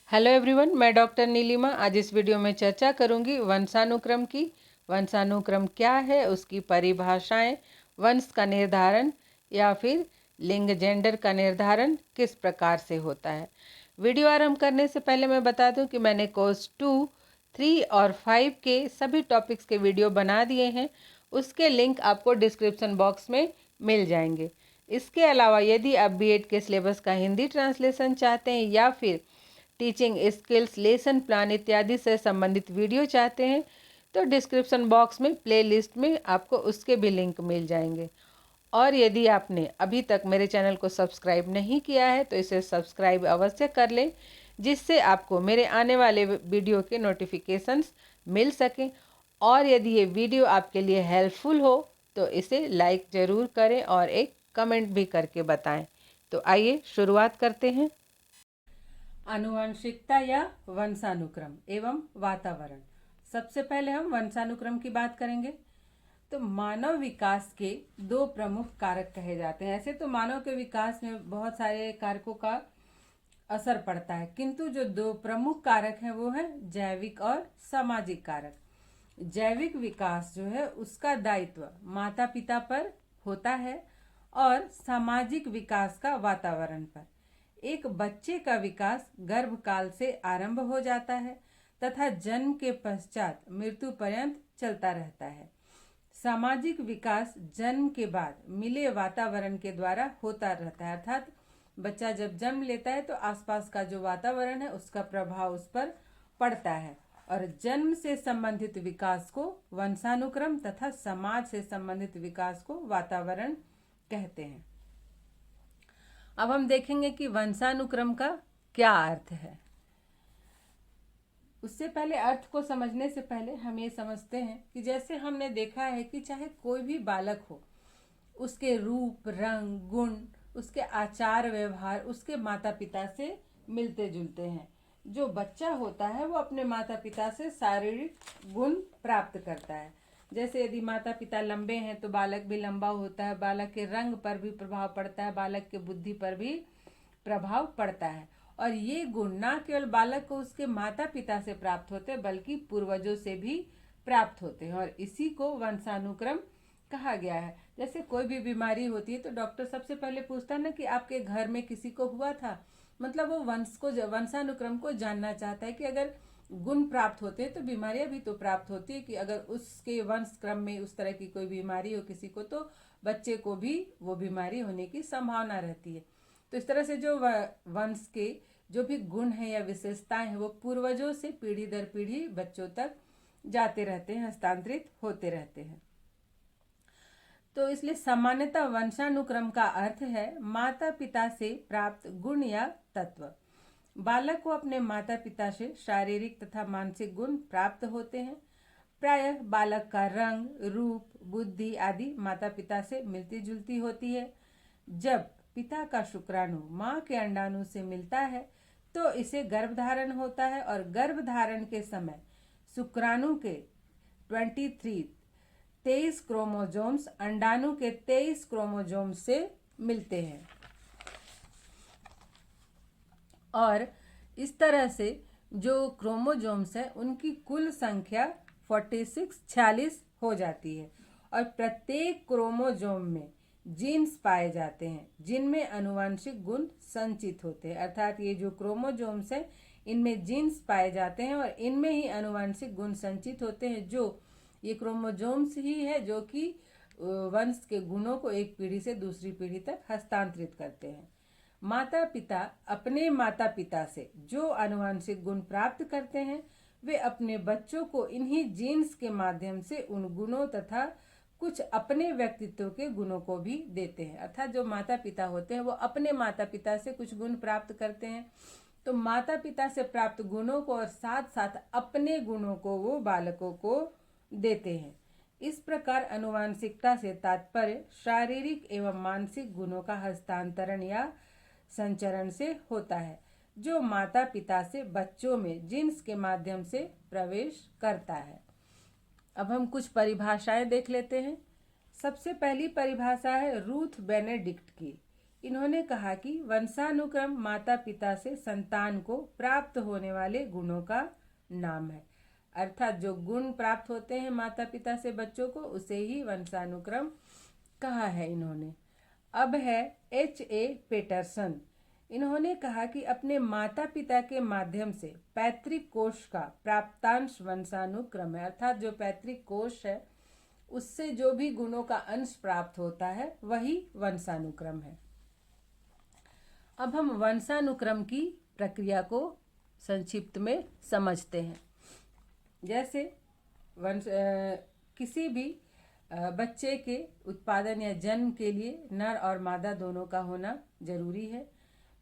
Hello everyone, मैं doctor Nilima आज इस वीडियो में चर्चा करूंगी वंशानुक्रम की। वंशानुक्रम क्या है, उसकी परिभाषाएं, वंश का निर्धारण या फिर लिंग जेंडर का निर्धारण किस प्रकार से होता है। वीडियो आरंभ करने से पहले मैं बता दूं कि मैंने कोर्स 2, 3 और 5 के सभी टॉपिक्स के वीडियो बना दिए हैं। उसके लिंक आपको डिस्क्रिप्शन बॉक्स में मिल जाएंगे। इसके अलावा यदि आप बीएड के सिलेबस का हिंदी ट्रांसलेशन चाहते हैं या फिर टीचिंग स्किल्स, लेसन प्लान इत्यादि से संबंधित वीडियो चाहते हैं तो डिस्क्रिप्शन बॉक्स में प्लेलिस्ट में आपको उसके भी लिंक मिल जाएंगे। और यदि आपने अभी तक मेरे चैनल को सब्सक्राइब नहीं किया है तो इसे सब्सक्राइब अवश्य कर लें, जिससे आपको मेरे आने वाले वीडियो के नोटिफिकेशंस मिल सकें। और यदि ये वीडियो आपके लिए हेल्पफुल हो तो इसे लाइक ज़रूर करें और एक कमेंट भी करके बताएं। तो आइए शुरुआत करते हैं। आनुवंशिकता या वंशानुक्रम एवं वातावरण। सबसे पहले हम वंशानुक्रम की बात करेंगे। तो मानव विकास के दो प्रमुख कारक कहे जाते हैं। ऐसे तो मानव के विकास में बहुत सारे कारकों का असर पड़ता है, किंतु जो दो प्रमुख कारक हैं वो है जैविक और सामाजिक कारक। जैविक विकास जो है उसका दायित्व माता पिता पर होता है और सामाजिक विकास का वातावरण पर। एक बच्चे का विकास गर्भकाल से आरंभ हो जाता है तथा जन्म के पश्चात मृत्यु पर्यंत चलता रहता है। सामाजिक विकास जन्म के बाद मिले वातावरण के द्वारा होता रहता है, अर्थात बच्चा जब जन्म लेता है तो आसपास का जो वातावरण है उसका प्रभाव उस पर पड़ता है। और जन्म से संबंधित विकास को वंशानुक्रम तथा समाज से संबंधित विकास को वातावरण कहते हैं। अब हम देखेंगे कि वंशानुक्रम का क्या अर्थ है। उससे पहले अर्थ को समझने से पहले हम ये समझते हैं कि जैसे हमने देखा है कि चाहे कोई भी बालक हो, उसके रूप, रंग, गुण, उसके आचार व्यवहार उसके माता पिता से मिलते जुलते हैं। जो बच्चा होता है वो अपने माता पिता से शारीरिक गुण प्राप्त करता है। जैसे यदि माता पिता लंबे हैं तो बालक भी लंबा होता है, बालक के रंग पर भी प्रभाव पड़ता है, बालक के बुद्धि पर भी प्रभाव पड़ता है। और ये गुण ना केवल बालक को उसके माता पिता से प्राप्त होते हैं बल्कि पूर्वजों से भी प्राप्त होते हैं, और इसी को वंशानुक्रम कहा गया है। जैसे कोई भी बीमारी होती है तो डॉक्टर सबसे पहले पूछता है ना कि आपके घर में किसी को हुआ था, मतलब वो वंशानुक्रम को जानना चाहता है कि अगर गुण प्राप्त होते हैं तो बीमारियां भी तो प्राप्त होती है, कि अगर उसके वंश क्रम में उस तरह की कोई बीमारी हो किसी को तो बच्चे को भी वो बीमारी होने की संभावना रहती है। तो इस तरह से जो वंश के जो भी गुण है या विशेषताएं हैं वो पूर्वजों से पीढ़ी दर पीढ़ी बच्चों तक जाते रहते हैं, हस्तांतरित होते रहते हैं। तो इसलिए सामान्यतः वंशानुक्रम का अर्थ है माता पिता से प्राप्त गुण या तत्व। बालक को अपने माता पिता से शारीरिक तथा मानसिक गुण प्राप्त होते हैं। प्रायः बालक का रंग, रूप, बुद्धि आदि माता पिता से मिलती जुलती होती है। जब पिता का शुक्राणु माँ के अंडाणु से मिलता है तो इसे गर्भधारण होता है, और गर्भधारण के समय शुक्राणु के 23 क्रोमोजोम्स अंडाणु के 23 क्रोमोजोम्स से मिलते हैं। और इस तरह से जो क्रोमोजोम्स है उनकी कुल संख्या 46 हो जाती है। और प्रत्येक क्रोमोजोम में जीन्स पाए जाते हैं जिनमें अनुवांशिक गुण संचित होते हैं, अर्थात ये जो क्रोमोजोम्स है इनमें जीन्स पाए जाते हैं और इनमें ही अनुवांशिक गुण संचित होते हैं। जो ये क्रोमोजोम्स ही है जो कि वंश के गुणों को एक पीढ़ी से दूसरी पीढ़ी तक हस्तांतरित करते हैं। माता पिता अपने माता पिता से जो आनुवंशिक गुण प्राप्त करते हैं वे अपने बच्चों को इन्हीं जीन्स के माध्यम से उन गुणों तथा कुछ अपने व्यक्तित्व के गुणों को भी देते हैं। अर्थात जो माता पिता होते हैं वो अपने माता पिता से कुछ गुण प्राप्त करते हैं, तो माता पिता से प्राप्त गुणों को और साथ साथ अपने गुणों को वो बालकों को देते हैं। इस प्रकार अनुवांशिकता से तात्पर्य शारीरिक एवं मानसिक गुणों का हस्तांतरण या संचरण से होता है, जो माता पिता से बच्चों में जीन्स के माध्यम से प्रवेश करता है। अब हम कुछ परिभाषाएं देख लेते हैं। सबसे पहली परिभाषा है रूथ बेनेडिक्ट की। इन्होंने कहा कि वंशानुक्रम माता पिता से संतान को प्राप्त होने वाले गुणों का नाम है। अर्थात जो गुण प्राप्त होते हैं माता पिता से बच्चों को, उसे ही वंशानुक्रम कहा है इन्होंने। अब है H.A. पेटरसन। इन्होंने कहा कि अपने माता पिता के माध्यम से पैतृक कोष का प्राप्तांश वंशानुक्रम है। अर्थात जो पैतृक कोष है उससे जो भी गुणों का अंश प्राप्त होता है वही वंशानुक्रम है। अब हम वंशानुक्रम की प्रक्रिया को संक्षिप्त में समझते हैं। जैसे किसी भी बच्चे के उत्पादन या जन्म के लिए नर और मादा दोनों का होना जरूरी है।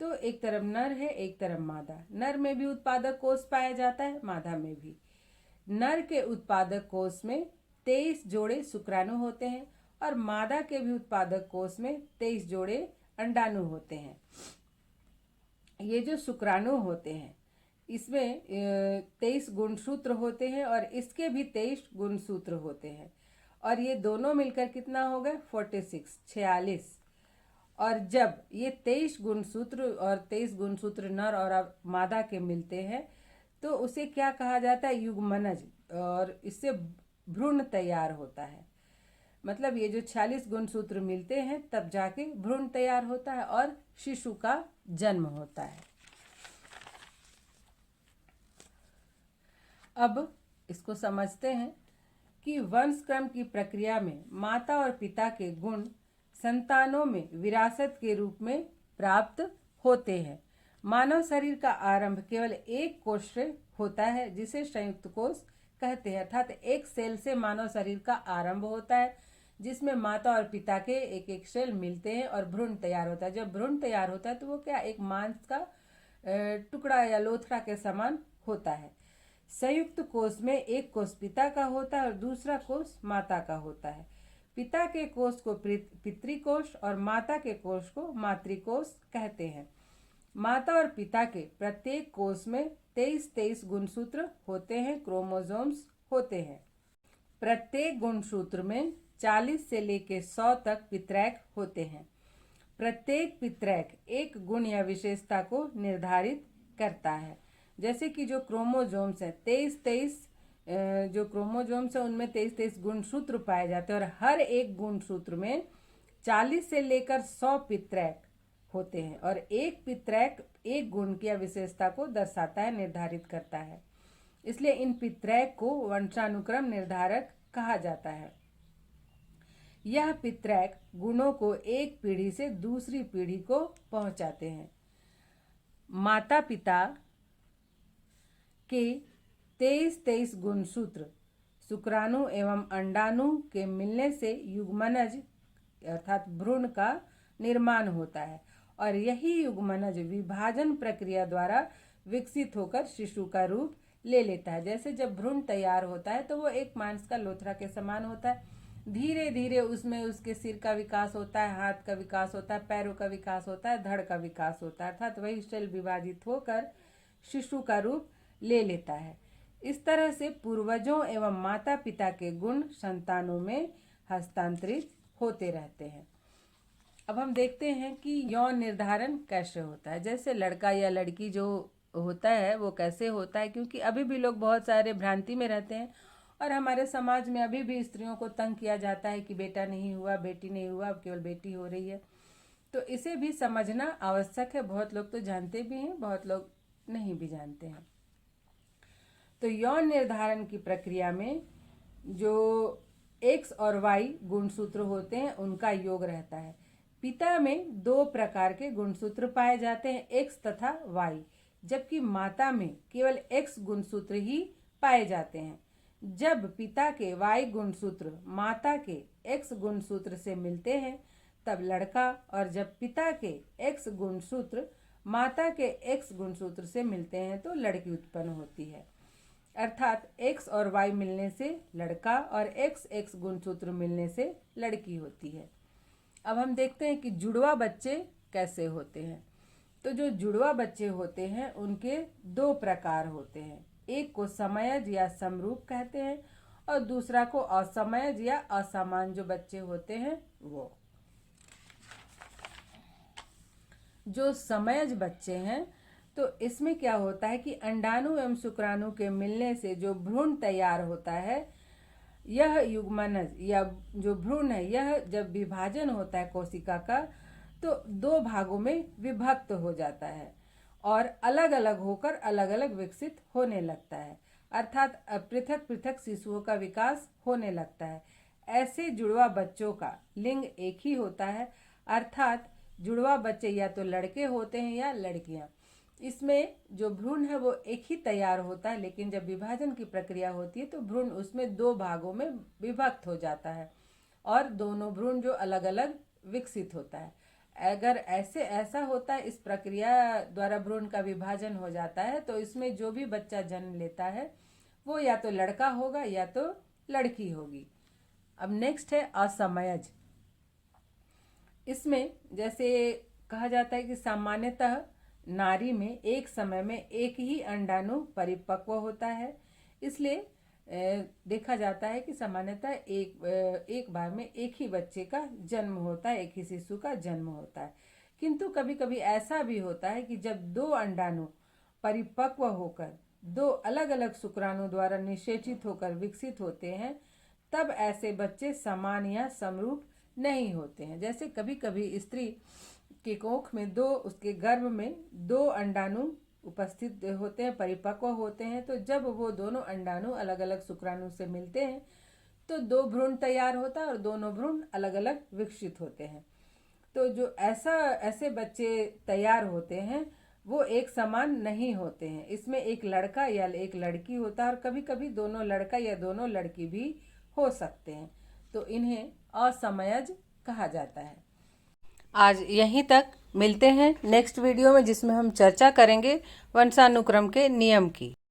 तो एक तरफ नर है, एक तरफ मादा। नर में भी उत्पादक कोष पाया जाता है, मादा में भी। नर के उत्पादक कोष में 23 जोड़े शुक्राणु होते हैं और मादा के भी उत्पादक कोष में 23 जोड़े अंडाणु होते हैं। ये जो शुक्राणु होते हैं इसमें 23 गुणसूत्र होते हैं और इसके भी 23 गुणसूत्र होते हैं और ये दोनों मिलकर कितना हो गया 46। और जब ये 23 गुणसूत्र और 23 गुणसूत्र नर और मादा के मिलते हैं तो उसे क्या कहा जाता है, युग्मनज। और इससे भ्रूण तैयार होता है। मतलब ये जो 46 गुणसूत्र मिलते हैं तब जाके भ्रूण तैयार होता है और शिशु का जन्म होता है। अब इसको समझते हैं कि वंशक्रम की प्रक्रिया में माता और पिता के गुण संतानों में विरासत के रूप में प्राप्त होते हैं। मानव शरीर का आरंभ केवल एक कोष से होता है जिसे संयुक्त कोष कहते हैं। अर्थात एक सेल से मानव शरीर का आरंभ होता है जिसमें माता और पिता के एक एक सेल मिलते हैं और भ्रूण तैयार होता है। जब भ्रूण तैयार होता है तो वो क्या एक मांस का टुकड़ा या लोथड़ा के समान होता है। संयुक्त कोष में एक कोष पिता का होता है और दूसरा कोष माता का होता है। पिता के कोष को पितृकोष और माता के कोष को मातृकोष कहते हैं। माता और पिता के प्रत्येक कोष में 23 गुणसूत्र होते हैं, क्रोमोसोम्स होते हैं। प्रत्येक गुणसूत्र में 40 से लेकर 100 तक पित्रैक होते हैं। प्रत्येक पित्रैक एक गुण या विशेषता को निर्धारित करता है। जैसे कि जो क्रोमोसोम्स है 23 जो क्रोमोसोम्स है उनमें 23 गुणसूत्र पाए जाते हैं और हर एक गुणसूत्र में 40 से लेकर 100 पित्रैक होते हैं और एक पित्रैक एक गुण की विशेषता को दर्शाता है, निर्धारित करता है। इसलिए इन पित्रैक को वंशानुक्रम निर्धारक कहा जाता है। यह पित्रैक गुणों को एक पीढ़ी से दूसरी पीढ़ी को पहुंचाते हैं। माता पिता के 23 गुणसूत्र शुक्राणु एवं अंडाणु के मिलने से युग्मनज अर्थात भ्रूण का निर्माण होता है और यही युग्मनज विभाजन प्रक्रिया द्वारा विकसित होकर शिशु का रूप ले लेता है। जैसे जब भ्रूण तैयार होता है तो वो एक मांस का लोथड़ा के समान होता है। धीरे धीरे उसमें उसके सिर का विकास होता है, हाथ का विकास होता है, पैरों का विकास होता है, धड़ का विकास होता है। अर्थात वही सेल विभाजित होकर शिशु का रूप ले लेता है। इस तरह से पूर्वजों एवं माता पिता के गुण संतानों में हस्तांतरित होते रहते हैं। अब हम देखते हैं कि यौन निर्धारण कैसे होता है। जैसे लड़का या लड़की जो होता है वो कैसे होता है, क्योंकि अभी भी लोग बहुत सारे भ्रांति में रहते हैं और हमारे समाज में अभी भी स्त्रियों को तंग किया जाता है कि बेटा नहीं हुआ, बेटी नहीं हुआ, अब केवल बेटी हो रही है। तो इसे भी समझना आवश्यक है। बहुत लोग तो जानते भी हैं, बहुत लोग नहीं भी जानते हैं। तो यौन निर्धारण की प्रक्रिया में जो X और Y गुणसूत्र होते हैं उनका योग रहता है। पिता में 2 प्रकार के गुणसूत्र पाए जाते हैं, X तथा Y, जबकि माता में केवल X गुणसूत्र ही पाए जाते हैं। जब पिता के Y गुणसूत्र माता के X गुणसूत्र से मिलते हैं तब लड़का, और जब पिता के X गुणसूत्र माता के X गुणसूत्र से मिलते हैं तो लड़की उत्पन्न होती है। अर्थात X और Y मिलने से लड़का और XX गुणसूत्र मिलने से लड़की होती है। अब हम देखते हैं कि जुड़वा बच्चे कैसे होते हैं। तो जो जुड़वा बच्चे होते हैं उनके 2 प्रकार होते हैं। एक को समयज या समरूप कहते हैं और दूसरा को असमयज या असमान जो बच्चे होते हैं वो। जो समयज बच्चे हैं, तो इसमें क्या होता है कि अंडाणु एवं शुक्राणु के मिलने से जो भ्रूण तैयार होता है, यह युग्मनज या जो भ्रूण है, यह जब विभाजन होता है कोशिका का, तो दो भागों में विभक्त हो जाता है और अलग अलग होकर अलग अलग विकसित होने लगता है, अर्थात पृथक पृथक शिशुओं का विकास होने लगता है। ऐसे जुड़वा बच्चों का लिंग एक ही होता है, अर्थात जुड़वा बच्चे या तो लड़के होते हैं या लड़कियां। इसमें जो भ्रूण है वो एक ही तैयार होता है, लेकिन जब विभाजन की प्रक्रिया होती है तो भ्रूण उसमें दो भागों में विभक्त हो जाता है और दोनों भ्रूण जो अलग अलग विकसित होता है। अगर ऐसा होता है, इस प्रक्रिया द्वारा भ्रूण का विभाजन हो जाता है, तो इसमें जो भी बच्चा जन्म लेता है वो या तो लड़का होगा या तो लड़की होगी। अब नेक्स्ट है असमयज। इसमें जैसे कहा जाता है कि सामान्यतः नारी में एक समय में एक ही अंडाणु परिपक्व होता है, इसलिए देखा जाता है कि सामान्यतः एक बार में एक ही बच्चे का जन्म होता है, एक ही शिशु का जन्म होता है। किंतु कभी कभी ऐसा भी होता है कि जब दो अंडाणु परिपक्व होकर दो अलग अलग शुक्राणु द्वारा निषेचित होकर विकसित होते हैं, तब ऐसे बच्चे समान या समरूप नहीं होते हैं। जैसे कभी कभी स्त्री के कोख में उसके गर्भ में दो अंडाणु उपस्थित होते हैं, परिपक्व होते हैं, तो जब वो दोनों अंडाणु अलग अलग शुक्राणु से मिलते हैं तो दो भ्रूण तैयार होता है और दोनों भ्रूण अलग अलग विकसित होते हैं। तो जो ऐसे बच्चे तैयार होते हैं वो एक समान नहीं होते हैं। इसमें एक लड़का या एक लड़की होता है और कभी कभी दोनों लड़का या दोनों लड़की भी हो सकते हैं, तो इन्हें असमयज कहा जाता है। आज यहीं तक, मिलते हैं नेक्स्ट वीडियो में जिसमें हम चर्चा करेंगे वंशानुक्रम के नियम की।